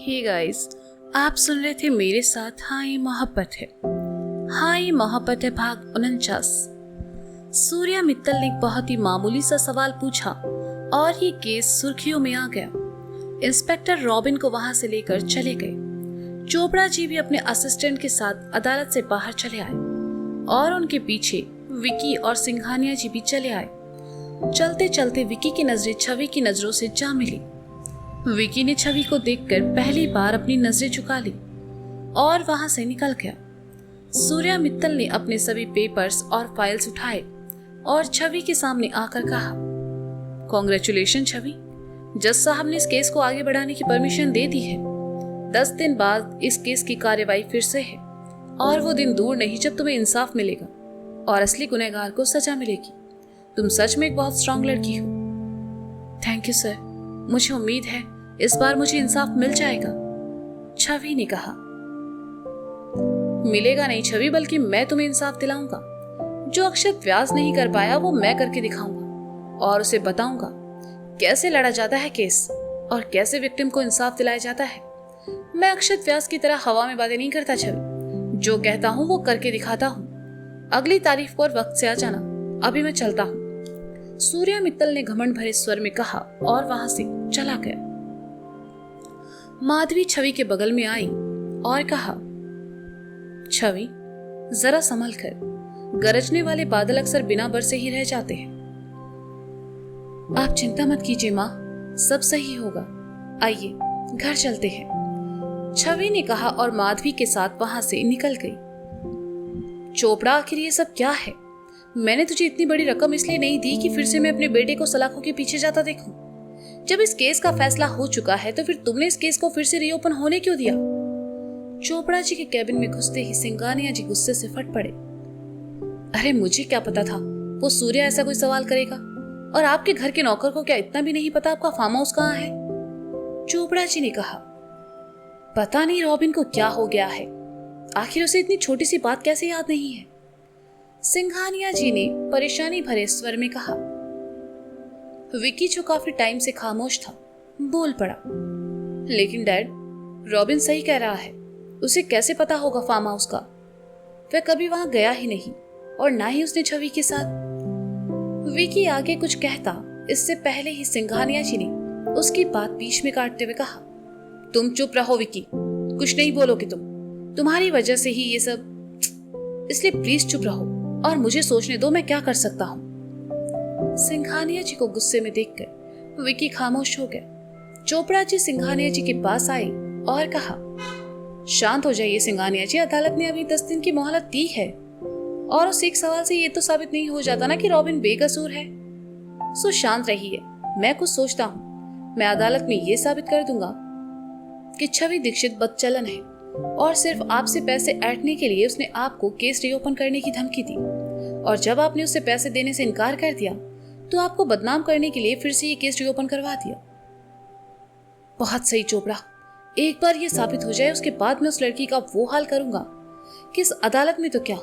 Hey guys, आप सुन रहे थे मेरे साथ हाँ ये मोहब्बत है। हाँ ये मोहब्बत है भाग 49। सूर्या मित्तल ने एक बहुत ही मामूली सा सवाल पूछा और ये केस सुर्खियों में आ गया। इंस्पेक्टर रॉबिन को वहां से लेकर चले गए। चोपड़ा जी भी अपने असिस्टेंट के साथ अदालत से बाहर चले आए और उनके पीछे विकी और सिंघानिया जी भी चले आए। चलते चलते विकी की नजरें छवि की नजरों से जा मिली। विकी ने छवि को देखकर पहली बार अपनी नजरें झुका ली और वहां से निकल गया। सूर्या मित्तल ने अपने सभी पेपर्स और फाइल्स उठाए और छवि के सामने आकर कहा, कांग्रेचुलेशन छवि, जज साहब ने इस केस को आगे बढ़ाने की परमिशन दे दी है। 10 दिन बाद इस केस की कार्यवाही फिर से है और वो दिन दूर नहीं जब तुम्हें इंसाफ मिलेगा और असली गुनहगार को सजा मिलेगी। तुम सच में एक बहुत स्ट्रांग लड़की हो। थैंक यू सर, मुझे उम्मीद है इस बार मुझे इंसाफ मिल जाएगा, छवि ने कहा। मिलेगा नहीं छवि, बल्कि मैं तुम्हें इंसाफ दिलाऊंगा। जो अक्षत व्यास नहीं कर पाया वो मैं करके दिखाऊंगा और उसे बताऊंगा कैसे लड़ा जाता है केस और कैसे विक्टिम को इंसाफ दिलाया जाता है। मैं अक्षत व्यास की तरह हवा में बातें नहीं करता छवि, जो कहता हूँ वो करके दिखाता हूँ। अगली तारीफ पर वक्त से आ जाना, अभी मैं चलता हूँ, सूर्या मित्तल ने घमंड भरे स्वर में कहा और वहां से चला गया। माधवी छवि के बगल में आई और कहा, छवि जरा संभल कर, गरजने वाले बादल अक्सर बिना बरसे ही रह जाते हैं। आप चिंता मत कीजिए माँ, सब सही होगा। आइए घर चलते हैं, छवि ने कहा और माधवी के साथ वहां से निकल गई। चोपड़ा, आखिर ये सब क्या है? मैंने तुझे इतनी बड़ी रकम इसलिए नहीं दी कि फिर से मैं अपने बेटे को सलाखों के पीछे जाता देखूं। जब इस केस का फैसला हो चुका है तो फिर तुमने इस केस को फिर से रीओपन होने क्यों दिया? चोपड़ा जी के कैबिन में घुसते ही सिंघानिया जी गुस्से से फट पड़े। अरे मुझे क्या पता था वो सूर्या ऐसा कोई सवाल करेगा, और आपके घर के नौकर को क्या इतना भी नहीं पता आपका फार्म हाउस कहाँ है? चोपड़ा जी ने कहा, पता नहीं रॉबिन को क्या हो गया है, आखिर उसे इतनी छोटी सी बात कैसे याद नहीं है? सिंघानिया जी ने परेशानी भरे स्वर में कहा। विकी जो काफी टाइम से खामोश था बोल पड़ा, लेकिन डैड, रॉबिन सही कह रहा है, उसे कैसे पता होगा फार्म हाउस का? वह कभी वहां गया ही नहीं और ना ही उसने छवि के साथ। विकी आगे कुछ कहता इससे पहले ही सिंघानिया जी ने उसकी बात बीच में काटते हुए कहा, तुम चुप रहो विकी, कुछ नहीं बोलोगे तुम्हारी वजह से ही ये सब, इसलिए प्लीज चुप रहो और मुझे सोचने दो मैं क्या कर सकता हूँ। सिंघानिया जी को गुस्से में देखकर विकी खामोश हो गया। चोपड़ा जी सिंघानिया जी के पास आए और कहा, शांत हो जाइए सिंघानिया जी, अदालत ने अभी 10 दिन की मोहलत दी है और उस एक सवाल से ये तो साबित नहीं हो जाता ना कि रॉबिन बेकसूर है। सो शांत रहिए, मैं कुछ सोचता हूँ। मैं अदालत में ये साबित कर दूंगा कि छवि दीक्षित बदचलन है और सिर्फ आपसे पैसे ऐंठने के लिए उसने आपको केस रीओपन करने की धमकी दी, और जब आपने उससे पैसे देने से इनकार कर दिया तो आपको बदनाम करने के लिए फिर से ये केस रीओपन करवा दिया। बहुत सही चोपड़ा, एक बार ये साबित हो जाए उसके बाद मैं उस लड़की का वो हाल करूंगा कि इस अदालत में तो क्या,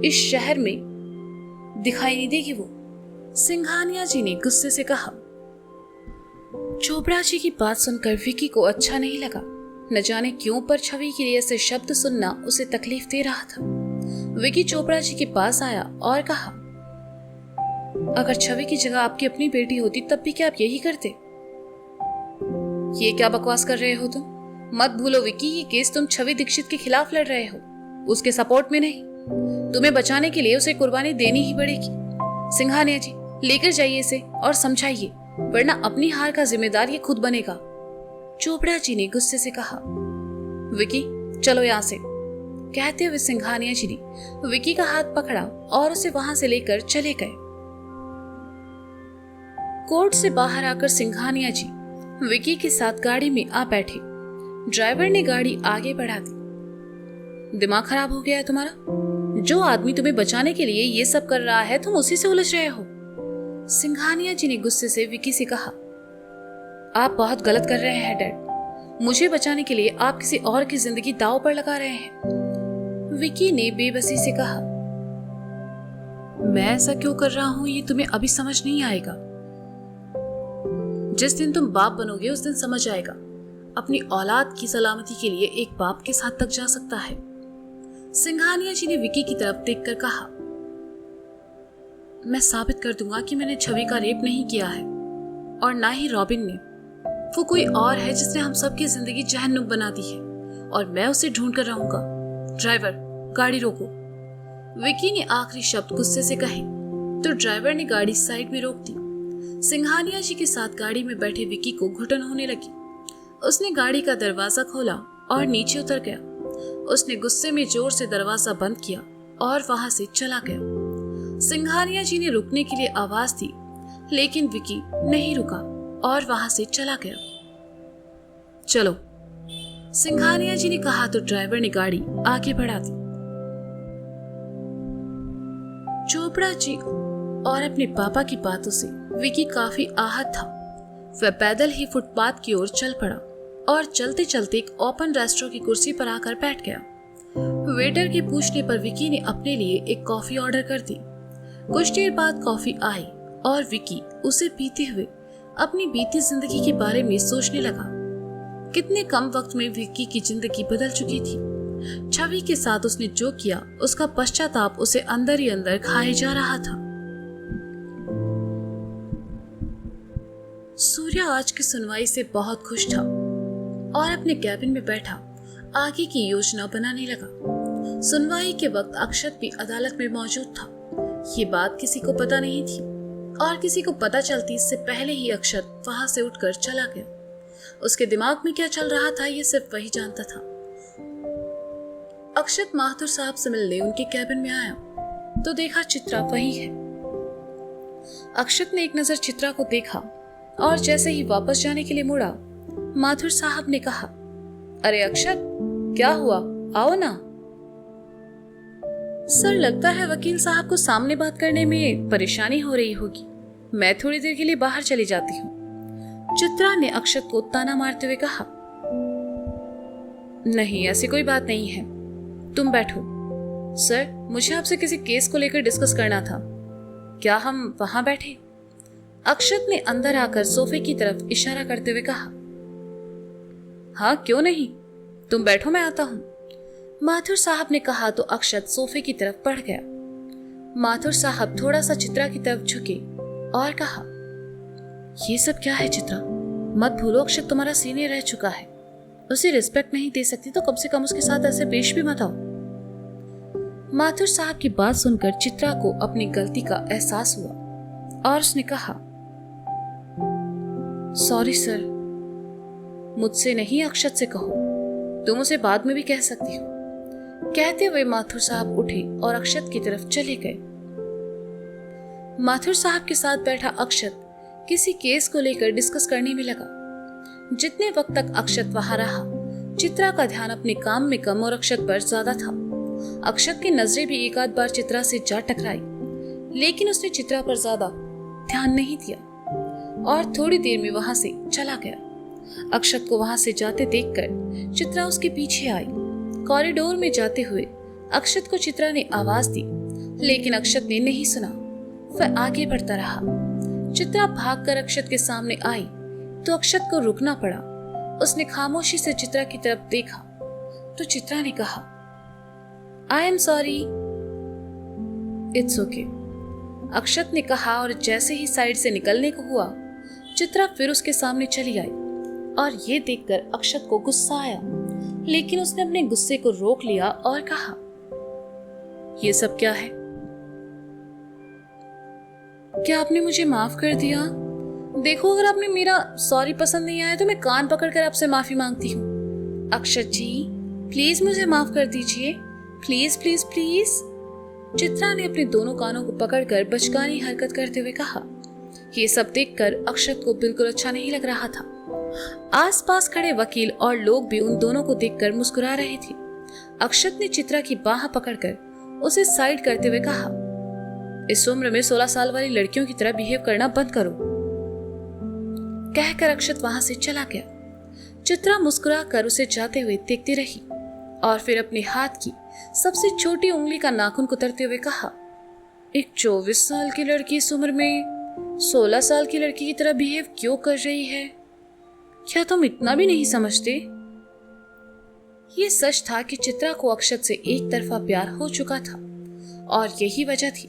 इस शहर में दिखाई नहीं देगी वो, सिंघानिया जी ने गुस्से से कहा। चोपड़ा जी की बात सुनकर विकी को अच्छा नहीं लगा। न जाने क्यों पर छवि के लिए ऐसे शब्द सुनना उसे तकलीफ दे रहा था। विकी चोपड़ा जी के पास आया और कहा, अगर छवि की जगह आपकी अपनी बेटी होती तब भी क्या आप यही करते? ये क्या बकवास कर रहे हो तुम? मत भूलो विकी, ये केस तुम छवि दीक्षित के खिलाफ लड़ रहे हो, उसके सपोर्ट में नहीं। तुम्हें बचाने के लिए उसे कुर्बानी देनी ही पड़ेगी। सिंघानिया जी, लेकर जाइए इसे और समझाइए, वरना अपनी हार का जिम्मेदार ये खुद बनेगा, चोपड़ा जी ने गुस्से से कहा। विकी चलो यहाँ से, कहते हुए सिंघानिया जी ने विकी का हाथ पकड़ा और उसे वहां से लेकर चले गए। कोर्ट से बाहर आकर सिंघानिया जी विकी के साथ गाड़ी में आ बैठे। ड्राइवर ने गाड़ी आगे बढ़ा दी। दिमाग खराब हो गया है तुम्हारा? जो आदमी तुम्हें बचाने के लिए ये सब कर रहा है तुम उसी से उलझ रहे हो, सिंघानिया जी ने गुस्से से विकी से कहा। आप बहुत गलत कर रहे हैं डैड, मुझे बचाने के लिए आप किसी और की जिंदगी दांव पर लगा रहे हैं, विकी ने बेबसी से कहा। मैं ऐसा क्यों कर रहा हूं ये तुम्हें अभी समझ नहीं आएगा, जिस दिन तुम बाप बनोगे उस दिन समझ आएगा। अपनी औलाद की सलामती के लिए एक बाप के साथ तक जा सकता है। सिंघानिया जी ने विकी की तरफ देखकर कहा, मैं साबित कर दूंगा कि मैंने छवि का रेप नहीं किया है और ना ही रॉबिन ने। वो कोई और है जिसने हम सबकी जिंदगी जहन्नुम बना दी है और मैं उसे ढूंढ कर रहूंगा। ड्राइवर, गाड़ी रोको। विकी ने आखिरी शब्द गुस्से से कहे तो ड्राइवर ने गाड़ी साइड में रोक दी। सिंघानिया जी के साथ गाड़ी में बैठे विकी को घुटन होने लगी। उसने गाड़ी का दरवाजा खोला और नीचे उतर गया। उसने गुस्से में जोर से दरवाजा बंद किया और वहां से चला गया। सिंघानिया जी ने रुकने के लिए आवाज दी, लेकिन विकी नहीं रुका और वहां से चला गया। चलो, सिंघानिया जी ने कहा तो ड्राइवर ने गाड़ी आगे बढ़ा दी। चोपड़ा जी और अपने पापा की बातों से विकी काफी आहत था। वह पैदल ही फुटपाथ की ओर चल पड़ा और चलते चलते एक ओपन रेस्टोरेंट की कुर्सी पर आकर बैठ गया। वेटर के पूछने पर विकी ने अपने लिए एक कॉफी ऑर्डर कर दी। कुछ देर बाद कॉफी आई और विकी उसे पीते हुए अपनी बीती जिंदगी के बारे में सोचने लगा। कितने कम वक्त में विकी की जिंदगी बदल चुकी थी। छवि के साथ उसने जो किया उसका पश्चाताप उसे अंदर ही अंदर खाए जा रहा था। सूर्य आज की सुनवाई से बहुत खुश था और अपने कैबिन में बैठा आगे की योजना बनाने लगा। सुनवाई के वक्त अक्षत भी अदालत में मौजूद था। ये बात किसी को पता नहीं थी और किसी को पता चलती इससे पहले ही अक्षत वहां से उठकर चला गया। उसके दिमाग में क्या चल रहा था ये सिर्फ वही जानता था। अक्षत माथुर साहब से मिलने उनके कैबिन में आया तो देखा चित्रा वही है। अक्षत ने एक नजर चित्रा को देखा और जैसे ही वापस जाने के लिए मुड़ा, माथुर साहब ने कहा, अरे अक्षत, क्या हुआ, आओ ना। सर, लगता है वकील साहब को सामने बात करने में परेशानी हो रही होगी। मैं थोड़ी देर के लिए बाहर चली जाती हूँ। चित्रा ने अक्षत को ताना मारते हुए कहा, नहीं, ऐसी कोई बात नहीं है, तुम बैठो। सर, मुझे आपसे किसी केस को लेकर डिस्कस करना था। क्या हम वहां बैठे? अक्षत ने अंदर आकर सोफे की तरफ इशारा करते हुए कहा, हाँ क्यों नहीं, तुम बैठो, मैं आता हूं। माथुर साहब ने कहा तो अक्षत सोफे की तरफ बढ़ गया। माथुर साहब थोड़ा सा चित्रा की तरफ झुके और कहा, ये सब क्या है चित्रा? मत भूलो अक्षत तुम्हारा सीनियर रह चुका है। उसे रिस्पेक्ट नहीं दे सकती तो कम से कम उसके साथ ऐसे पेश भी मत आओ। माथुर साहब की बात सुनकर चित्रा को अपनी गलती का एहसास हुआ और उसने कहा, सॉरी सर। मुझसे नहीं, अक्षत से कहो, तुम उसे बाद में भी कह सकती हो। कहते हुए माथुर साहब उठे और अक्षत की तरफ चले गए। माथुर साहब के साथ बैठा अक्षत किसी केस को लेकर डिस्कस करने में लगा। जितने वक्त तक अक्षत वहां रहा, चित्रा का ध्यान अपने काम में कम और अक्षत पर ज्यादा था। अक्षत की नजरें भी एक आध बार चित्रा से जा टकराई, लेकिन उसने चित्रा पर ज्यादा ध्यान नहीं दिया और थोड़ी देर में वहां से चला गया। अक्षत को वहां से जाते देखकर चित्रा उसके पीछे आई। कॉरिडोर में जाते हुए अक्षत को चित्रा ने आवाज दी, लेकिन अक्षत ने नहीं सुना। वह आगे बढ़ता रहा। चित्रा भागकर अक्षत के सामने आई तो अक्षत को रुकना पड़ा। उसने खामोशी से चित्रा की तरफ देखा तो चित्रा ने कहा, I am sorry. It's okay, Akshat ने कहा और जैसे ही साइड से निकलने को हुआ, चित्रा फिर उसके सामने चली आई और ये देखकर अक्षत को गुस्सा आया, लेकिन उसने अपने गुस्से को रोक लिया और कहा, ये सब क्या है? क्या आपने मुझे माफ कर दिया? देखो, अगर आपने मेरा सॉरी पसंद नहीं आया तो मैं कान पकड़कर आपसे माफी मांगती हूँ। अक्षत जी, प्लीज मुझे माफ कर दीजिए, प्लीज प्लीज प्लीज। चित्रा ने अपने दोनों कानों को पकड़कर बचकानी हरकत करते हुए कहा। ये सब देखकर अक्षत को बिल्कुल अच्छा नहीं लग रहा था। आसपास खड़े वकील और लोग भी उन दोनों को देखकर मुस्कुरा रहे थे। अक्षत ने चित्रा की बाह पकड़कर उसे साइड करते हुए कहा, इस उम्र में 16 साल वाली लड़कियों की तरह बिहेव करना बंद करो। कहकर अक्षत वहां से चला गया। चित्रा मुस्कुरा कर उसे जाते हुए देखती रही और फिर अपने हाथ की सबसे छोटी उंगली का नाखून कुतरते हुए कहा, एक 24 साल की लड़की इस उम्र में 16 साल की लड़की की तरह बिहेव क्यों कर रही है? क्या तुम इतना भी नहीं समझते? ये सच था कि चित्रा को अक्षत से एक तरफा प्यार हो चुका था और यही वजह थी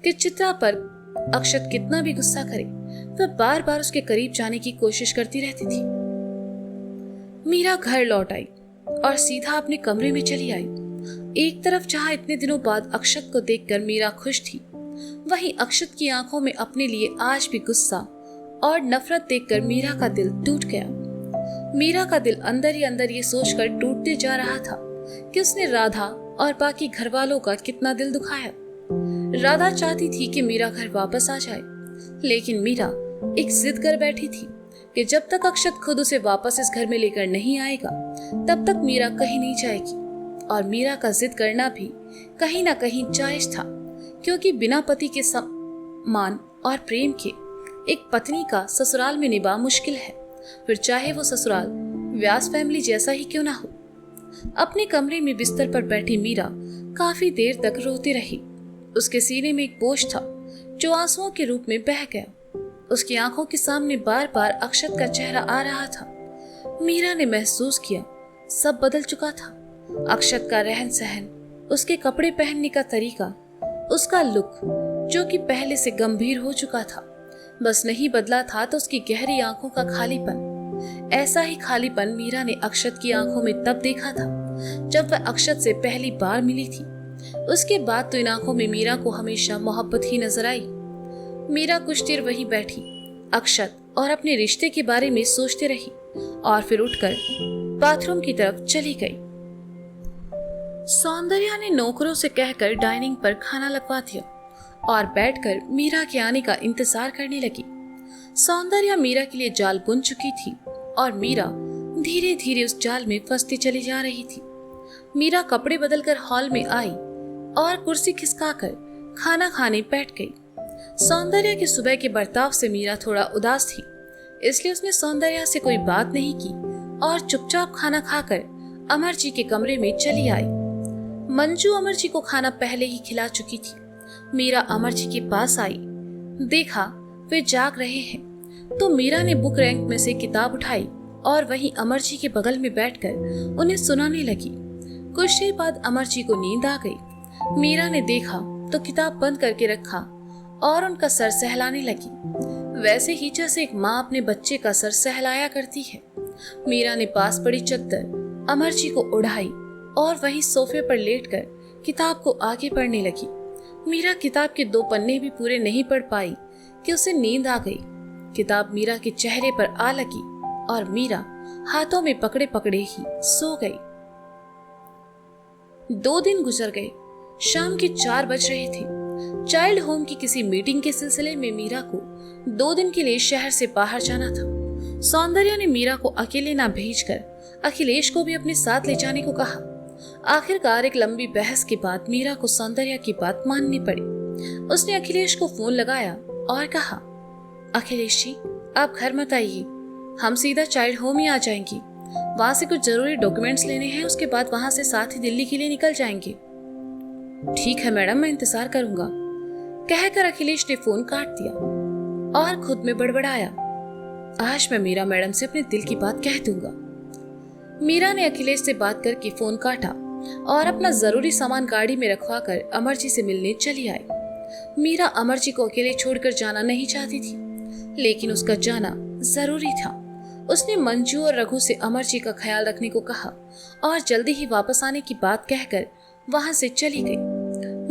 कि चित्रा पर अक्षत कितना भी गुस्सा करे वह बार बार उसके करीब जाने की कोशिश करती रहती थी। मीरा घर लौट आई और सीधा अपने कमरे में चली आई। एक तरफ जहां इतने दिनों बाद अक्षत को देखकर मीरा खुश थी, वहीं अक्षत की आंखों में अपने लिए आज भी गुस्सा और नफरत देखकर मीरा का दिल टूट गया। मीरा का दिल अंदर ही अंदर ये सोचकर टूटते जा रहा था कि उसने राधा और बाकी घर वालों का कितना दिल दुखाया। राधा चाहती थी कि मीरा घर वापस आ जाए, लेकिन मीरा एक जिद कर बैठी थी कि जब तक अक्षत खुद उसे वापस इस घर में लेकर नहीं आएगा तब तक मीरा कहीं नहीं जाएगी। और मीरा का जिद करना भी कहीं ना कहीं जायज था, क्योंकि बिना पति के सम्मान और प्रेम के एक पत्नी का ससुराल में निभा मुश्किल है, फिर चाहे वो ससुराल व्यास फैमिली जैसा ही क्यों ना हो। अपने कमरे में बिस्तर पर बैठी मीरा काफी देर तक रोती रही। उसके सीने में एक बोझ था जो आंसुओं के रूप में बह गया। उसकी आंखों के सामने बार बार अक्षत का चेहरा आ रहा था। मीरा ने महसूस किया सब बदल चुका था। अक्षत का रहन सहन, उसके कपड़े पहनने का तरीका, उसका लुक जो कि पहले से गंभीर हो चुका था, बस नहीं बदला था तो उसकी गहरी आंखों का खालीपन। ऐसा ही खालीपन मीरा ने अक्षत की आंखों में तब देखा था जब वह अक्षत से पहली बार मिली थी। उसके बाद तो इन आंखों में मीरा को हमेशा मोहब्बत ही नजर आई। मीरा कुछ देर वहीं बैठी अक्षत और अपने रिश्ते के बारे में सोचते रही और फिर उठकर बाथरूम की तरफ चली गई। सौंदर्या ने नौकरों से कहकर डाइनिंग पर खाना लगवा दिया और बैठकर मीरा के आने का इंतजार करने लगी। सौंदर्या मीरा के लिए जाल बुन चुकी थी और मीरा धीरे धीरे उस जाल में फंसती चली जा रही थी। मीरा कपड़े बदलकर हॉल में आई और कुर्सी खिसकाकर खाना खाने बैठ गई। सौंदर्या के सुबह के बर्ताव से मीरा थोड़ा उदास थी, इसलिए उसने सौंदर्या से कोई बात नहीं की और चुपचाप खाना खाकर अमर जी के कमरे में चली आई। मंजू अमर जी को खाना पहले ही खिला चुकी थी। मीरा अमर जी के पास आई, देखा वे जाग रहे हैं तो मीरा ने बुक रैंक में से किताब उठाई और वहीं अमर जी के बगल में बैठकर उन्हें सुनाने लगी। कुछ देर बाद अमर जी को नींद आ गई। मीरा ने देखा तो किताब बंद करके रखा और उनका सर सहलाने लगी, वैसे ही जैसे एक माँ अपने बच्चे का सर सहलाया करती है। मीरा ने पास पड़ी चद्दर अमर जी को उड़ाई और वहीं सोफे पर लेटकर किताब को आगे पढ़ने लगी। मीरा किताब के 2 पन्ने भी पूरे नहीं पढ़ पाई कि उसे नींद आ गई। किताब मीरा के चेहरे पर आ लगी और मीरा हाथों में पकड़े पकड़े ही सो गई। 2 दिन गुजर गए। शाम के 4 बज रहे थे। चाइल्ड होम की किसी मीटिंग के सिलसिले में मीरा को 2 दिन के लिए शहर से बाहर जाना था। सौंदर्या ने मीरा को अकेले ना भेजकर अखिलेश को भी अपने साथ ले जाने को कहा। आखिरकार एक लंबी बहस के बाद मीरा को सौंदर्या की बात माननी पड़ी। उसने अखिलेश को फोन लगाया और कहा, अखिलेश जी आप घर मत आइए, हम सीधा चाइल्ड होम ही आ जाएंगे। वहां से कुछ जरूरी डॉक्यूमेंट्स लेने हैं, उसके बाद वहां से साथ ही दिल्ली के लिए निकल जाएंगे। ठीक है मैडम, मैं इंतजार करूंगा, कहकर अखिलेश ने फोन काट दिया और खुद में बड़बड़ाया, आज मैं मीरा मैडम से अपने दिल की बात कह दूंगा। मीरा ने अखिलेश से बात करके फोन काटा और अपना जरूरी सामान गाड़ी में रखवाकर अमर जी से मिलने चली आई। मीरा अमर जी को अकेले छोड़कर जाना नहीं चाहती थी, लेकिन उसका जाना जरूरी था। उसने मंजू और रघु से अमर जी का ख्याल रखने को कहा और जल्दी ही वापस आने की बात कहकर वहां से चली गई।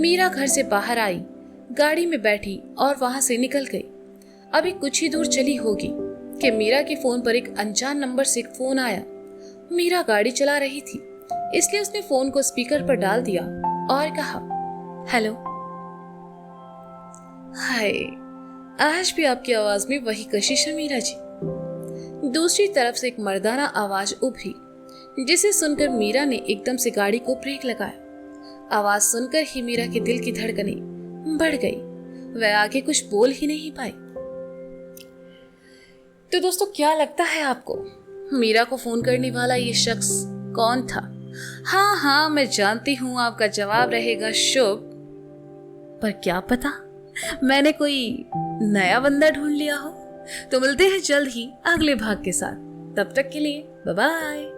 मीरा घर से बाहर आई, गाड़ी में बैठी और वहां से निकल गई। अभी कुछ ही दूर चली होगी कि मीरा के फोन पर एक अनजान नंबर से एक फोन आया। मीरा गाड़ी चला रही थी, इसलिए उसने फोन को स्पीकर पर डाल दिया और कहा, हेलो। हाय, आज भी आपकी आवाज में वही कशिश है मीरा जी। दूसरी तरफ से एक मर्दाना आवाज उभरी, जिसे सुनकर मीरा ने एकदम से गाड़ी को ब्रेक लगाया। आवाज सुनकर ही मीरा के दिल की धड़कनें बढ़ गई। वह आगे कुछ बोल ही नहीं पाई। तो दोस्तों, क्या लगता है आपको मीरा को फोन करने वाला ये शख्स कौन था? हाँ, मैं जानती हूं आपका जवाब रहेगा शुभ, पर क्या पता मैंने कोई नया बंदा ढूंढ लिया हो। तो मिलते हैं जल्द ही अगले भाग के साथ। तब तक के लिए बाय बाय।